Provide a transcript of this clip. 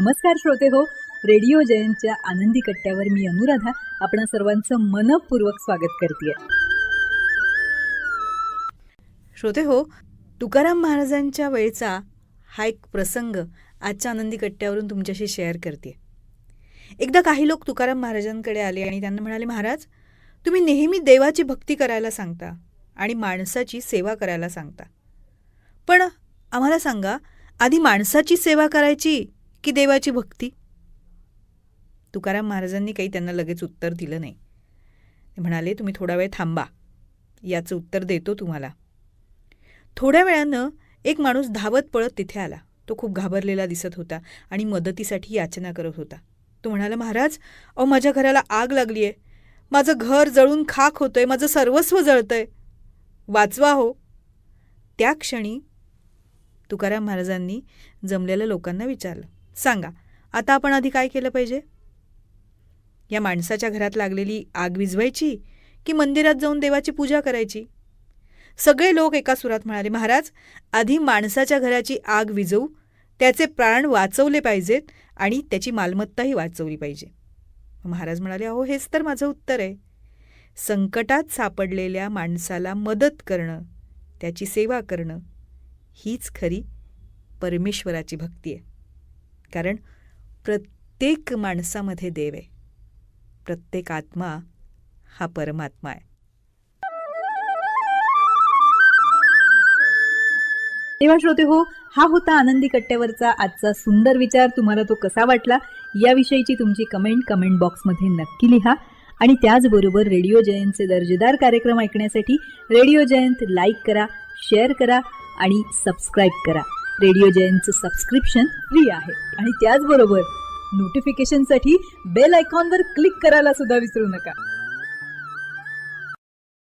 नमस्कार श्रोते हो, रेडिओ जयंतच्या आनंदी कट्ट्यावर मी अनुराधा आपणा सर्वांचं मनपूर्वक स्वागत करते. श्रोते हो, तुकाराम महाराजांच्या वेळचा हा एक प्रसंग आजच्या आनंदी कट्ट्यावरून तुमच्याशी शेअर करते. एकदा काही लोक तुकाराम महाराजांकडे आले आणि त्यांना म्हणाले, महाराज तुम्ही नेहमी देवाची भक्ती करायला सांगता आणि माणसाची सेवा करायला सांगता, पण आम्हाला सांगा, आधी माणसाची सेवा करायची की देवाची भक्ती? तुकाराम महाराजांनी काही त्यांना लगेच उत्तर दिलं नाही. ते म्हणाले, तुम्ही थोडा वेळ थांबा, याचं उत्तर देतो तुम्हाला. थोड्या वेळानं एक माणूस धावत पळत तिथे आला. तो खूप घाबरलेला दिसत होता आणि मदतीसाठी याचना करत होता. तो म्हणाला, महाराज अहो, माझ्या घराला आग लागली आहे, माझं घर जळून खाक होतंय, माझं सर्वस्व जळतंय, वाचवा हो. त्या क्षणी तुकाराम महाराजांनी जमलेल्या लोकांना विचारलं, सांगा आता आपण आधी काय केलं पाहिजे? या माणसाच्या घरात लागलेली आग विझवायची की मंदिरात जाऊन देवाची पूजा करायची? सगळे लोक एका सुरात म्हणाले, महाराज आधी माणसाच्या घराची आग विझवू, त्याचे प्राण वाचवले पाहिजेत आणि त्याची मालमत्ताही वाचवली पाहिजे. महाराज म्हणाले, अहो हेच तर माझं उत्तर आहे. संकटात सापडलेल्या माणसाला मदत करणं, त्याची सेवा करणं, हीच खरी परमेश्वराची भक्ती आहे. कारण प्रत्येक माणसामध्ये देव आहे, प्रत्येक आत्मा हा परमात्मा आहे. तेव्हा श्रोते हो, हा होता आनंदी कट्ट्यावरचा आजचा सुंदर विचार. तुम्हाला तो कसा वाटला याविषयीची तुमची कमेंट बॉक्समध्ये नक्की लिहा. आणि त्याचबरोबर रेडिओ जयंतचे दर्जेदार कार्यक्रम ऐकण्यासाठी रेडिओ जयंत लाईक करा, शेअर करा आणि सबस्क्राईब करा. रेडिओ जयंतचं सबस्क्रिप्शन फ्री आहे. आणि त्याचबरोबर नोटिफिकेशनसाठी बेल आयकॉनवर क्लिक करायला सुद्धा विसरू नका.